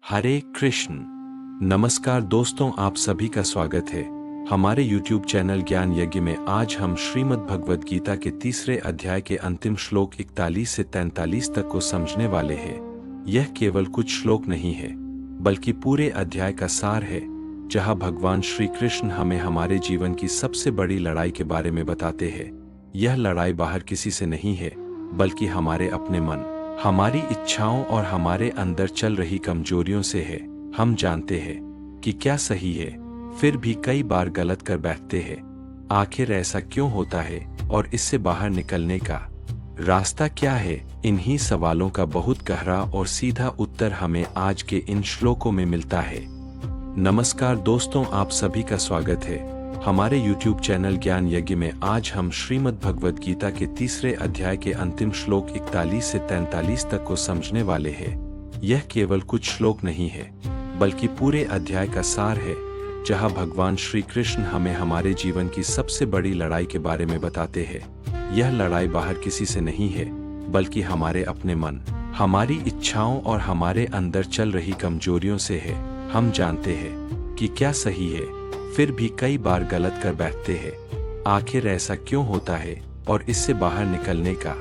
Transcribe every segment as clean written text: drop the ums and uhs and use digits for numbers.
हरे कृष्ण। नमस्कार दोस्तों, आप सभी का स्वागत है हमारे YouTube चैनल ज्ञान यज्ञ में। आज हम श्रीमद् भगवद गीता के तीसरे अध्याय के अंतिम श्लोक 41 से 43 तक को समझने वाले हैं। यह केवल कुछ श्लोक नहीं है, बल्कि पूरे अध्याय का सार है, जहां भगवान श्री कृष्ण हमें हमारे जीवन की सबसे बड़ी लड़ाई के बारे में बताते हैं। यह लड़ाई बाहर किसी से नहीं है, बल्कि हमारे अपने मन, हमारी इच्छाओं और हमारे अंदर चल रही कमजोरियों से है। हम जानते हैं कि क्या सही है, फिर भी कई बार गलत कर बैठते हैं। आखिर ऐसा क्यों होता है और इससे बाहर निकलने का रास्ता क्या है? इन्हीं सवालों का बहुत गहरा और सीधा उत्तर हमें आज के इन श्लोकों में मिलता है। नमस्कार दोस्तों, आप सभी का स्वागत है हमारे YouTube चैनल ज्ञान यज्ञ में। आज हम श्रीमद् भगवद गीता के तीसरे अध्याय के अंतिम श्लोक 41 से 43 तक को समझने वाले हैं। यह केवल कुछ श्लोक नहीं है, बल्कि पूरे अध्याय का सार है, जहां भगवान श्री कृष्ण हमें हमारे जीवन की सबसे बड़ी लड़ाई के बारे में बताते हैं। यह लड़ाई बाहर किसी से नहीं है, बल्कि हमारे अपने मन, हमारी इच्छाओं और हमारे अंदर चल रही कमजोरियों से है। हम जानते हैं कि क्या सही है, फिर भी कई बार गलत कर बैठते हैं। आखिर ऐसा क्यों होता है और इससे बाहर निकलने का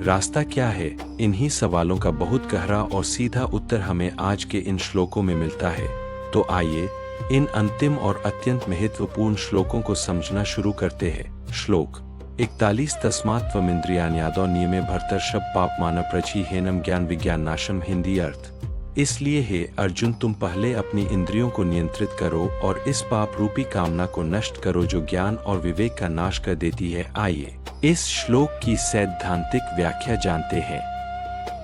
रास्ता क्या है? इन्हीं सवालों का बहुत गहरा और सीधा उत्तर हमें आज के इन श्लोकों में मिलता है। तो आइए इन अंतिम और अत्यंत महत्वपूर्ण श्लोकों को समझना शुरू करते हैं। श्लोक 41। तस्मात् त्वमिन्द्रियाण्यादौ नियमे भर्तर्षभ पापमानः प्रचिह्येनम् ज्ञान विज्ञान नाशम। हिंदी अर्थ: इसलिए हे अर्जुन, तुम पहले अपनी इंद्रियों को नियंत्रित करो और इस पाप रूपी कामना को नष्ट करो जो ज्ञान और विवेक का नाश कर देती है। आइए इस श्लोक की सैद्धांतिक व्याख्या जानते हैं।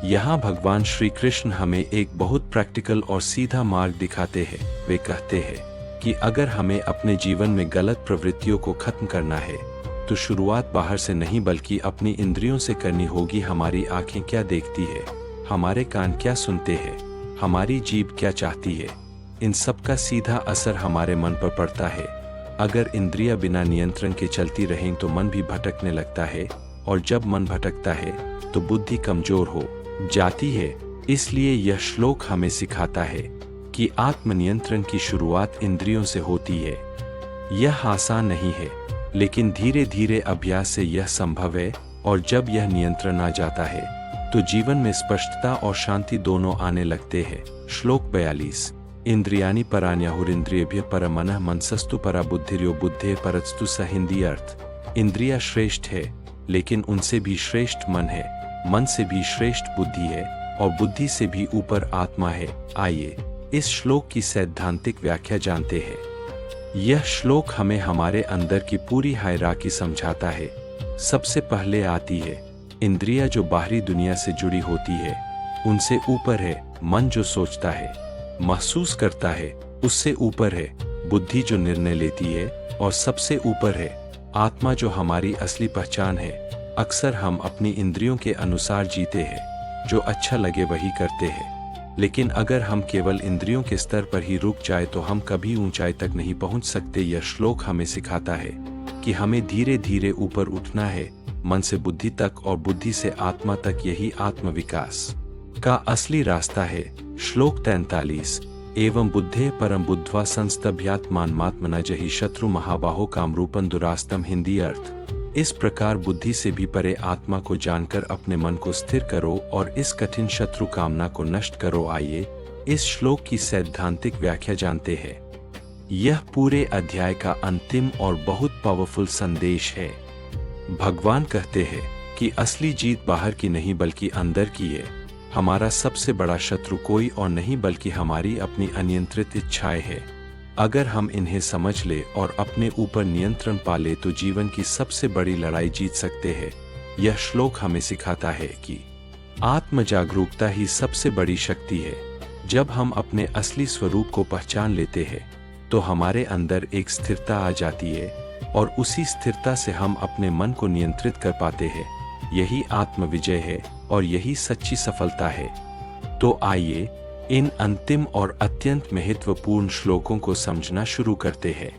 यहाँ भगवान श्री कृष्ण हमें एक बहुत प्रैक्टिकल और सीधा मार्ग दिखाते हैं। वे कहते हैं कि अगर हमें अपने जीवन में गलत प्रवृत्तियों को खत्म करना है, तो शुरुआत बाहर से नहीं, बल्कि अपनी इंद्रियों से करनी होगी। हमारी आंखें क्या देखती है, हमारे कान क्या सुनते हैं, हमारी जीभ क्या चाहती है, इन सब का सीधा असर हमारे मन पर पड़ता है। अगर इंद्रियां बिना नियंत्रण के चलती रहें तो मन भी भटकने लगता है, और जब मन भटकता है तो बुद्धि कमजोर हो जाती है। इसलिए यह श्लोक हमें सिखाता है कि आत्मनियंत्रण की शुरुआत इंद्रियों से होती है। यह आसान नहीं है, लेकिन धीरे धीरे अभ्यास से यह संभव है, और जब यह नियंत्रण आ जाता है तो जीवन में स्पष्टता और शांति दोनों आने लगते हैं। श्लोक 42। इंद्रियाणि पराण्याहुरिन्द्रियेभ्यः परं मनः मनसस्तु परा बुद्धिर्यो बुद्धेः परस्तु स। हिंदी अर्थ: इंद्रिया श्रेष्ठ है, लेकिन उनसे भी श्रेष्ठ मन है, मन से भी श्रेष्ठ बुद्धि है, और बुद्धि से भी ऊपर आत्मा है। आइए इस श्लोक की सैद्धांतिक व्याख्या जानते हैं। यह श्लोक हमें हमारे अंदर की पूरी हायरार्की समझाता है। सबसे पहले आती है इंद्रिया, जो बाहरी दुनिया से जुड़ी होती है। उनसे ऊपर है मन, जो सोचता है, महसूस करता है। उससे ऊपर है बुद्धि, जो निर्णय लेती है, और सबसे ऊपर है आत्मा, जो हमारी असली पहचान है। अक्सर हम अपनी इंद्रियों के अनुसार जीते हैं, जो अच्छा लगे वही करते हैं। लेकिन अगर हम केवल इंद्रियों के स्तर पर ही रुक जाए तो हम कभी ऊंचाई तक नहीं पहुंच सकते। यह श्लोक हमें सिखाता है कि हमें धीरे धीरे ऊपर उठना है, मन से बुद्धि तक और बुद्धि से आत्मा तक। यही आत्मविकास का असली रास्ता है। श्लोक 43। एवं बुद्धेः परं बुद्ध्वा संस्तभ्यात्मानमात्मना जहि शत्रु महाबाहो कामरूपं दुरास्तम। हिंदी अर्थ: इस प्रकार बुद्धि से भी परे आत्मा को जानकर अपने मन को स्थिर करो और इस कठिन शत्रु कामना को नष्ट करो। आइए इस श्लोक की सैद्धांतिक व्याख्या जानते हैं। यह पूरे अध्याय का अंतिम और बहुत पावरफुल संदेश है। भगवान कहते हैं कि असली जीत बाहर की नहीं, बल्कि अंदर की है। हमारा सबसे बड़ा शत्रु कोई और नहीं, बल्कि हमारी अपनी अनियंत्रित इच्छाएं हैं। अगर हम इन्हें समझ ले और अपने ऊपर नियंत्रण पा ले तो जीवन की सबसे बड़ी लड़ाई जीत सकते हैं। यह श्लोक हमें सिखाता है कि आत्म जागरूकता ही सबसे बड़ी शक्ति है। जब हम अपने असली स्वरूप को पहचान लेते हैं तो हमारे अंदर एक स्थिरता आ जाती है, और उसी स्थिरता से हम अपने मन को नियंत्रित कर पाते हैं। यही आत्म विजय है और यही सच्ची सफलता है। तो आइए इन अंतिम और अत्यंत महत्वपूर्ण श्लोकों को समझना शुरू करते हैं।